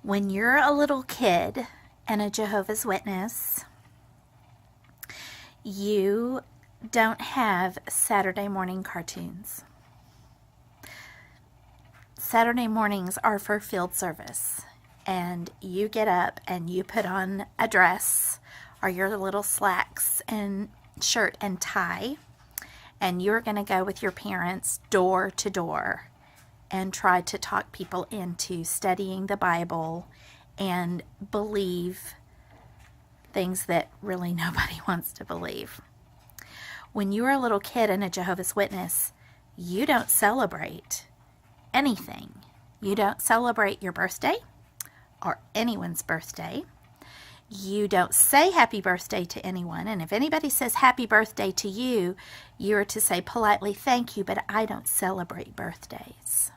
When you're a little kid and a Jehovah's Witness, you don't have Saturday morning cartoons. Saturday mornings are for field service, and you get up and you put on a dress or your little slacks and shirt and tie, and you're going to go with your parents door to door and try to talk people into studying the Bible and believe things that really nobody wants to believe. When you're a little kid and a Jehovah's Witness, you don't celebrate anything. You don't celebrate your birthday or anyone's birthday. You don't say happy birthday to anyone. And if anybody says happy birthday to you, you are to say politely, thank you, but I don't celebrate birthdays.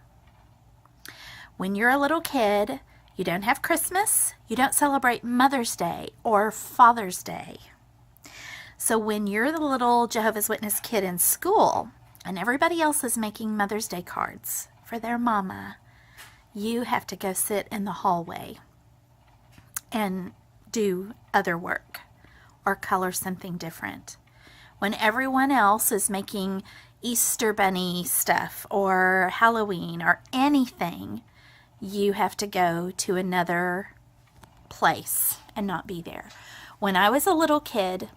When you're a little kid, you don't have Christmas. You don't celebrate Mother's Day or Father's Day. So when you're the little Jehovah's Witness kid in school and everybody else is making Mother's Day cards for their mama, you have to go sit in the hallway and do other work or color something different. When everyone else is making Easter bunny stuff or Halloween or anything, you have to go to another place and not be there. When I was a little kid,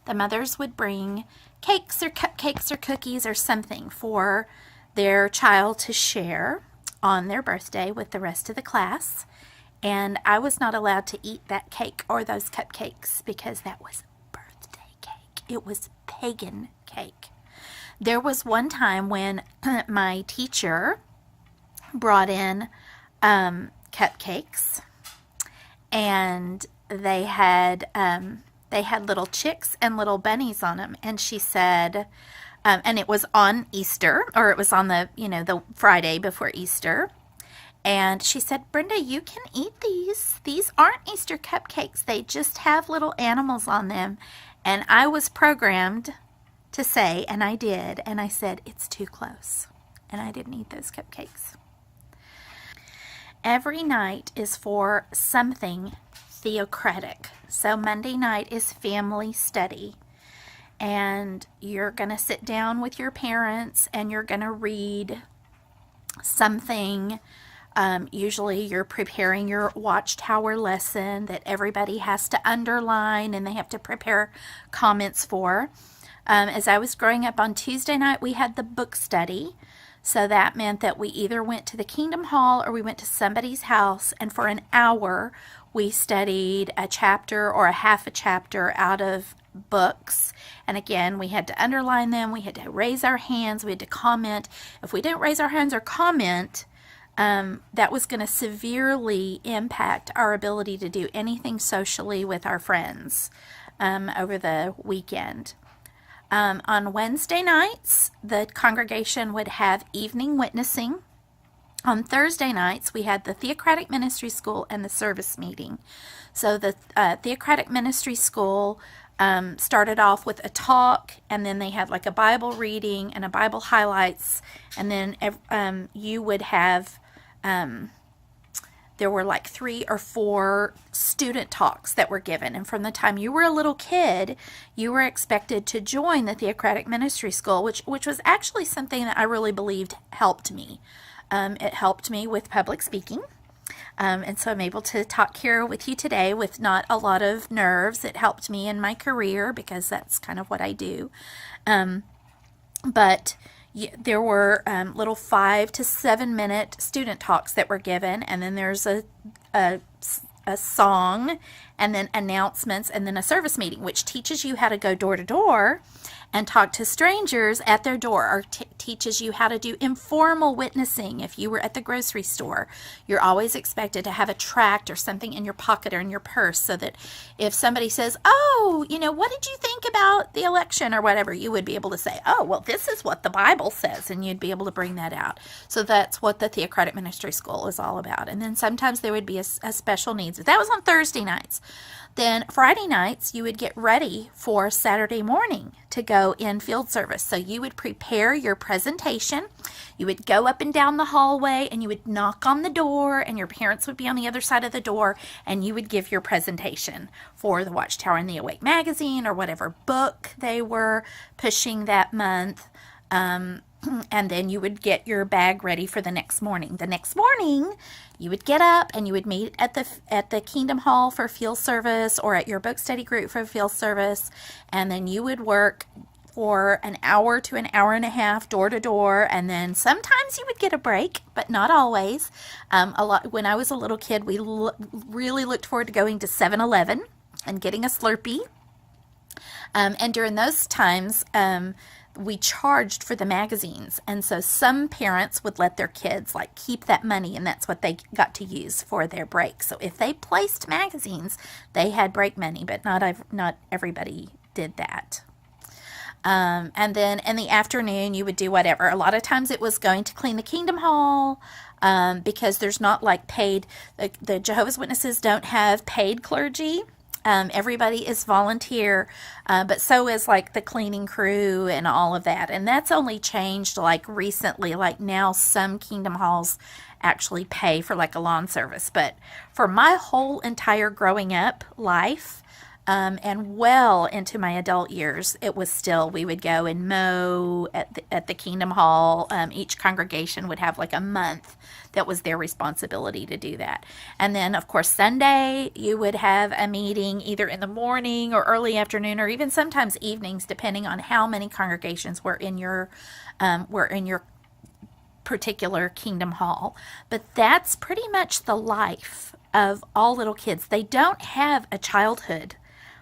the mothers would bring cakes or cupcakes or cookies or something for their child to share on their birthday with the rest of the class. And I was not allowed to eat that cake or those cupcakes because that was birthday cake. It was pagan cake. There was one time when my teacher brought in cupcakes, and they had little chicks and little bunnies on them. And she said, and it was on Easter, or it was on the Friday before Easter. And she said, Brenda, you can eat these. These aren't Easter cupcakes. They just have little animals on them. And I was programmed to say, and I did, and I said, it's too close. And I didn't eat those cupcakes. Every night is for something theocratic. So Monday night is family study. And you're going to sit down with your parents and you're going to read something. Usually you're preparing your Watchtower lesson that everybody has to underline and they have to prepare comments for. As I was growing up on Tuesday night, we had the book study. So that meant that we either went to the Kingdom Hall or we went to somebody's house, and for an hour we studied a chapter or a half a chapter out of books. And again, we had to underline them, we had to raise our hands, we had to comment. If we didn't raise our hands or comment, that was going to severely impact our ability to do anything socially with our friends over the weekend. On Wednesday nights, the congregation would have evening witnessing. On Thursday nights, we had the Theocratic Ministry School and the service meeting. So the Theocratic Ministry School started off with a talk, and then they had like a Bible reading and a Bible highlights, and then you would have there were like 3 or 4 student talks that were given. And from the time you were a little kid, you were expected to join the Theocratic Ministry School, which was actually something that I really believed helped me. It helped me with public speaking. And so I'm able to talk here with you today with not a lot of nerves. It helped me in my career because that's kind of what I do. But there were little 5 to 7 minute student talks that were given, and then there's a song, and then announcements, and then a service meeting, which teaches you how to go door to door and talk to strangers at their door, or teaches you how to do informal witnessing. If you were at the grocery store, you're always expected to have a tract or something in your pocket or in your purse, so that if somebody says, oh, what did you think about the election or whatever, you would be able to say, oh, well, this is what the Bible says, and you'd be able to bring that out. So that's what the Theocratic Ministry School is all about. And then sometimes there would be a special needs. But that was on Thursday nights. Then Friday nights, you would get ready for Saturday morning to go in field service. So you would prepare your presentation. You would go up and down the hallway and you would knock on the door, and your parents would be on the other side of the door, and you would give your presentation for the Watchtower and the Awake magazine or whatever book they were pushing that month. And then you would get your bag ready for the next morning. The next morning, you would get up and you would meet at the Kingdom Hall for field service, or at your book study group for field service, and then you would work for an hour to an hour and a half door to door, and then sometimes you would get a break, but not always. When I was a little kid, we really looked forward to going to 7-Eleven and getting a Slurpee. And during those times, we charged for the magazines, and so some parents would let their kids like keep that money, and that's what they got to use for their break. So if they placed magazines, they had break money, but not everybody did that. And then in the afternoon, you would do whatever. A lot of times it was going to clean the Kingdom Hall, because there's not like paid, the Jehovah's Witnesses don't have paid clergy. Everybody is volunteer, but so is like the cleaning crew and all of that. And that's only changed like recently. Like now some Kingdom Halls actually pay for like a lawn service. But for my whole entire growing up life, and well into my adult years, it was still, we would go and mow at the Kingdom Hall. Each congregation would have like a month that was their responsibility to do that. And then, of course, Sunday, you would have a meeting either in the morning or early afternoon, or even sometimes evenings, depending on how many congregations were in your particular Kingdom Hall. But that's pretty much the life of all little kids. They don't have a childhood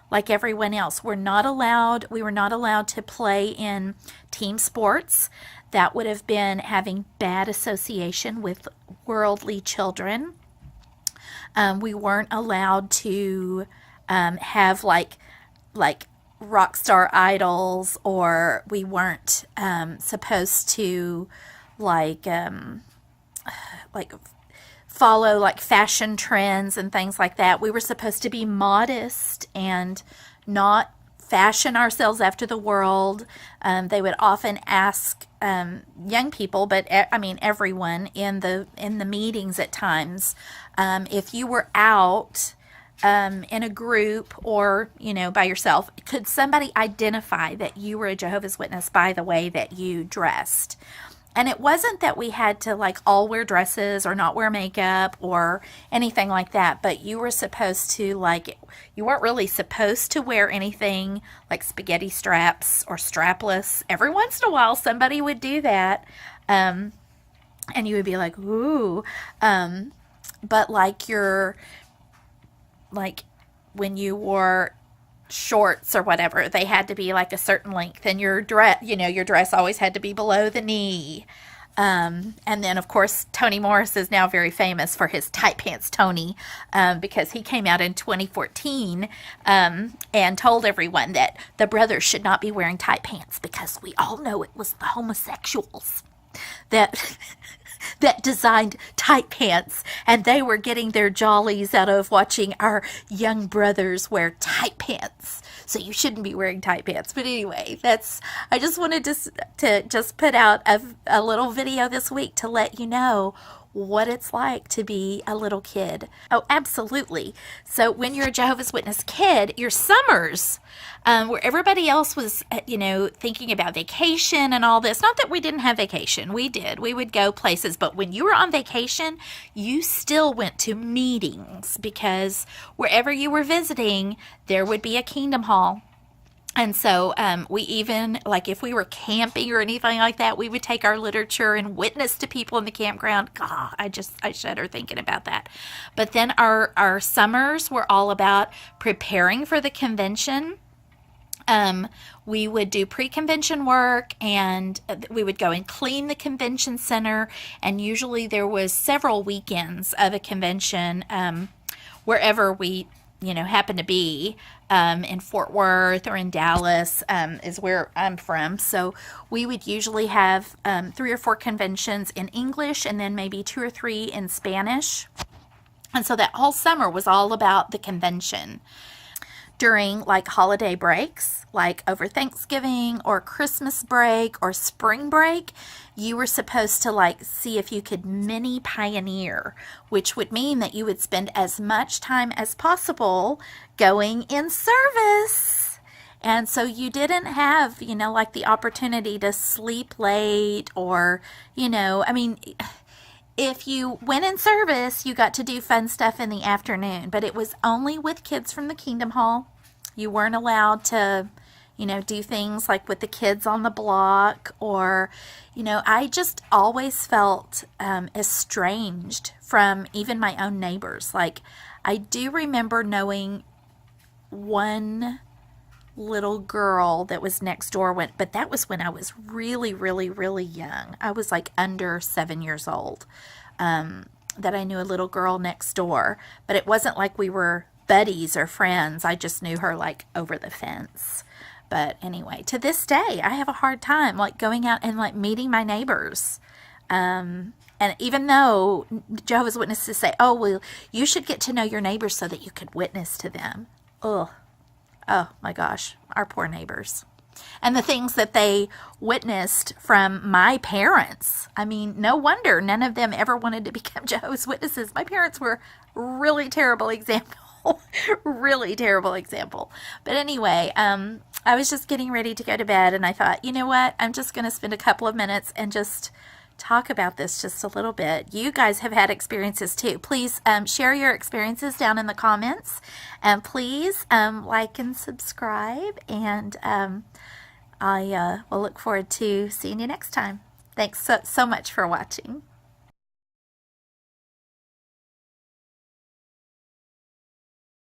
like everyone else. We were not allowed to play in team sports. That would have been having bad association with worldly children. We weren't allowed to have like rock star idols, or we weren't supposed to like follow like fashion trends and things like that. We were supposed to be modest and not fashion ourselves after the world. They would often ask young people, but I mean everyone in the meetings at times, if you were out in a group or by yourself, could somebody identify that you were a Jehovah's Witness by the way that you dressed? And it wasn't that we had to like all wear dresses or not wear makeup or anything like that, but you were supposed to you weren't really supposed to wear anything like spaghetti straps or strapless. Every once in a while somebody would do that, and you would be like, ooh, but when you wore shorts or whatever, they had to be like a certain length, and your dress always had to be below the knee. And then of course Tony Morris is now very famous for his tight pants Tony, because he came out in 2014 and told everyone that the brothers should not be wearing tight pants, because we all know it was the homosexuals that that designed tight pants, and they were getting their jollies out of watching our young brothers wear tight pants. So you shouldn't be wearing tight pants. But anyway, I just wanted to just put out a little video this week to let you know what it's like to be a little kid. Oh, absolutely. So when you're a Jehovah's Witness kid, your summers, where everybody else was, thinking about vacation and all this. Not that we didn't have vacation. We did. We would go places. But when you were on vacation, you still went to meetings, because wherever you were visiting, there would be a Kingdom Hall. And so we even, like if we were camping or anything like that, we would take our literature and witness to people in the campground. God, I shudder thinking about that. But then our summers were all about preparing for the convention. We would do pre-convention work, and we would go and clean the convention center. And usually there was several weekends of a convention wherever we happen to be. In Fort Worth or in Dallas is where I'm from. So we would usually have 3 or 4 conventions in English, and then maybe 2 or 3 in Spanish. And so that whole summer was all about the convention. during like holiday breaks, like over Thanksgiving or Christmas break or spring break, you were supposed to like see if you could mini pioneer, which would mean that you would spend as much time as possible going in service. And so you didn't have, like the opportunity to sleep late or, I mean, if you went in service, you got to do fun stuff in the afternoon, but it was only with kids from the Kingdom Hall. You weren't allowed to, do things like with the kids on the block or, I just always felt estranged from even my own neighbors. Like, I do remember knowing one little girl that was next door but that was when I was really, really, really young. I was like under 7 years old, that I knew a little girl next door, but it wasn't like we were buddies or friends. I just knew her like over the fence. But anyway, to this day, I have a hard time like going out and like meeting my neighbors. And even though Jehovah's Witnesses say, oh, well, you should get to know your neighbors so that you could witness to them. Ugh. Oh my gosh, our poor neighbors. And the things that they witnessed from my parents. I mean, no wonder none of them ever wanted to become Jehovah's Witnesses. My parents were really terrible example. Really terrible example. But anyway, I was just getting ready to go to bed and I thought, you know what? I'm just going to spend a couple of minutes and just talk about this just a little bit. You guys have had experiences too. Please share your experiences down in the comments, and please like and subscribe, and I will look forward to seeing you next time. Thanks so much for watching.